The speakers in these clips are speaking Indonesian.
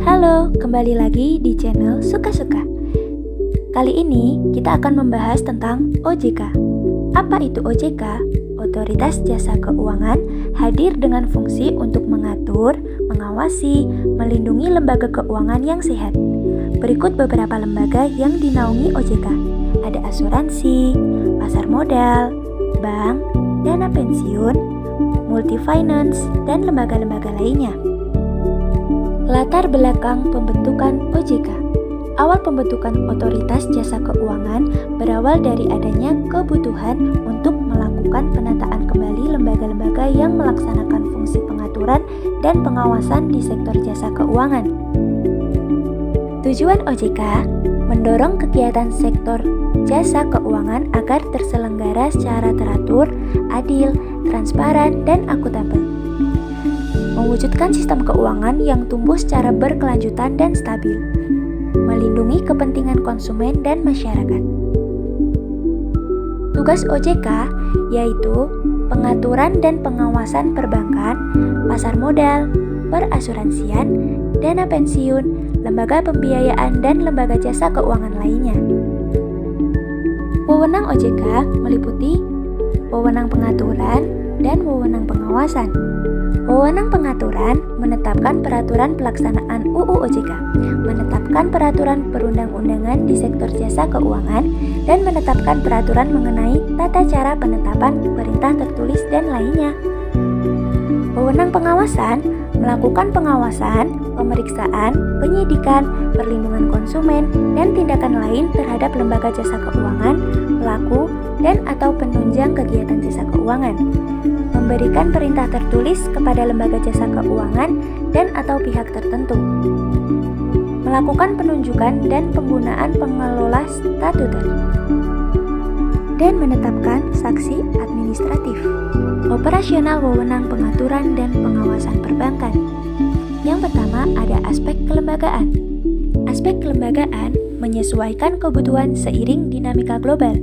Halo, kembali lagi di channel Suka-Suka. Kali ini kita akan membahas tentang OJK. Apa itu OJK? Otoritas Jasa Keuangan hadir dengan fungsi untuk mengatur, mengawasi, melindungi lembaga keuangan yang sehat. Berikut beberapa lembaga yang dinaungi OJK. Ada asuransi, pasar modal, bank, dana pensiun, multi-finance, dan lembaga-lembaga lainnya. Latar belakang pembentukan OJK. Awal pembentukan Otoritas Jasa Keuangan berawal dari adanya kebutuhan untuk melakukan penataan kembali lembaga-lembaga yang melaksanakan fungsi pengaturan dan pengawasan di sektor jasa keuangan. Tujuan OJK mendorong kegiatan sektor jasa keuangan agar terselenggara secara teratur, adil, transparan, dan akuntabel. Mewujudkan sistem keuangan yang tumbuh secara berkelanjutan dan stabil, melindungi kepentingan konsumen dan masyarakat. Tugas OJK yaitu pengaturan dan pengawasan perbankan, pasar modal, perasuransian, dana pensiun, lembaga pembiayaan, dan lembaga jasa keuangan lainnya. Wewenang OJK meliputi wewenang pengaturan dan wewenang pengawasan. Wewenang pengaturan menetapkan peraturan pelaksanaan UU OJK, menetapkan peraturan perundang-undangan di sektor jasa keuangan, dan menetapkan peraturan mengenai tata cara penetapan perintah tertulis dan lainnya. Wewenang pengawasan melakukan pengawasan, pemeriksaan, penyidikan, perlindungan konsumen, dan tindakan lain terhadap lembaga jasa keuangan, pelaku, dan atau penunjang kegiatan jasa keuangan. Memberikan perintah tertulis kepada lembaga jasa keuangan dan atau pihak tertentu. Melakukan penunjukan dan penggunaan pengelola statuter. Dan menetapkan saksi administratif. Operasional wewenang pengaturan dan pengawasan perbankan. Yang pertama ada aspek kelembagaan. Aspek kelembagaan menyesuaikan kebutuhan seiring dinamika global,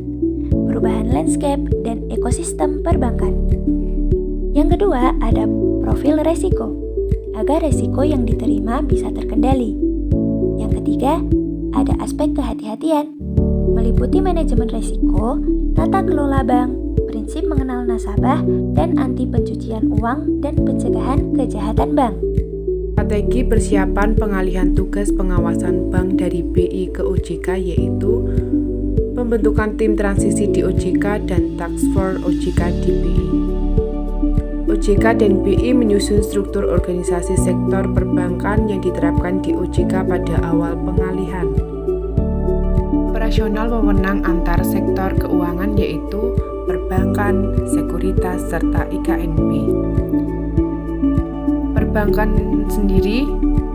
perubahan landscape dan ekosistem perbankan. Yang kedua ada profil resiko, agar resiko yang diterima bisa terkendali. Yang ketiga ada aspek kehati-hatian, meliputi manajemen resiko, tata kelola bank, prinsip mengenal nasabah, dan anti pencucian uang dan pencegahan kejahatan bank. Strategi persiapan pengalihan tugas pengawasan bank dari BI ke OJK yaitu pembentukan tim transisi di OJK dan Task Force OJK di BI. OJK dan BI menyusun struktur organisasi sektor perbankan yang diterapkan di OJK pada awal pengalihan. Operasional wewenang antar sektor keuangan yaitu perbankan, sekuritas, serta IKNB. Perbankan sendiri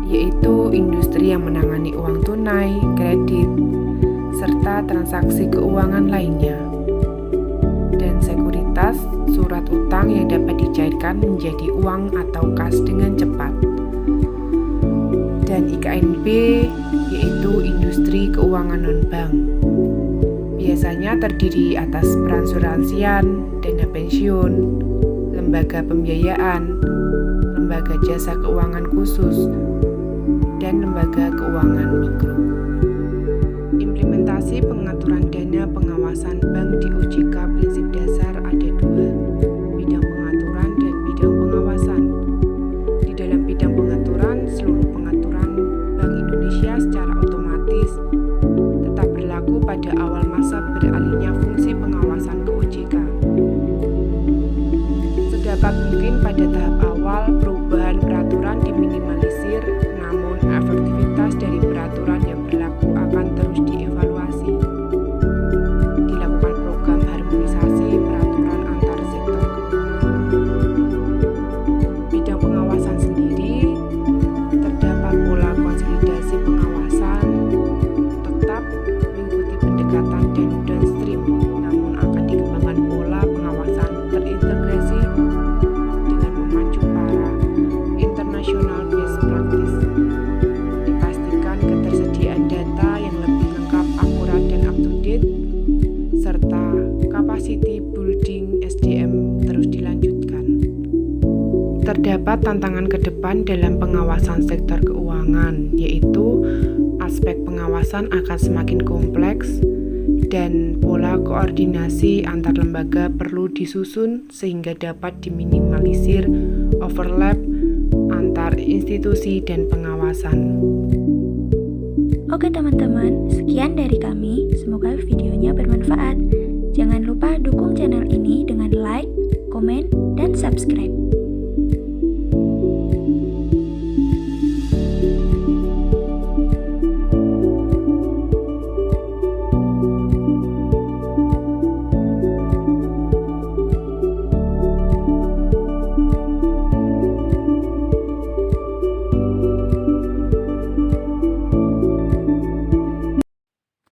yaitu industri yang menangani uang tunai, kredit, serta transaksi keuangan lainnya. Dan sekuritas, surat utang yang dapat dicairkan menjadi uang atau kas dengan cepat. Dan IKNB yaitu industri keuangan non-bank. Biasanya terdiri atas perasuransian, dana pensiun, lembaga pembiayaan, lembaga jasa keuangan khusus, dan lembaga keuangan mikro. Implementasi pengaturan dana pengawasan bank di OJK prinsip dasar ada dua, bidang pengaturan dan bidang pengawasan. Di dalam bidang pengaturan, seluruh pengaturan Bank Indonesia secara otomatis tetap berlaku pada awal masa beralihnya fungsi pengawasan ke OJK. Sedapat mungkin pada tahap awal perubahan peraturan diminimalisir, namun efektivitas dari peraturan yang berlaku akan terus dievaluasi. Dilakukan program harmonisasi peraturan antar sektor keuangan. Bidang pengawasan sendiri terdapat pola konsolidasi pengawasan, tetap mengikuti pendekatan dan downstream, namun akan dikembangkan pola pengawasan terintegrasi dengan memacu para international best practice. Dipastikan ketersediaan data yang lebih lengkap, akurat, dan up-to-date, serta capacity building SDM terus dilanjutkan. Terdapat tantangan ke depan dalam pengawasan sektor keuangan. tantangan, yaitu aspek pengawasan akan semakin kompleks dan pola koordinasi antar lembaga perlu disusun sehingga dapat diminimalisir overlap antar institusi dan pengawasan. Oke teman-teman, sekian dari kami. Semoga videonya bermanfaat. Jangan lupa dukung channel ini dengan like, komen, dan subscribe.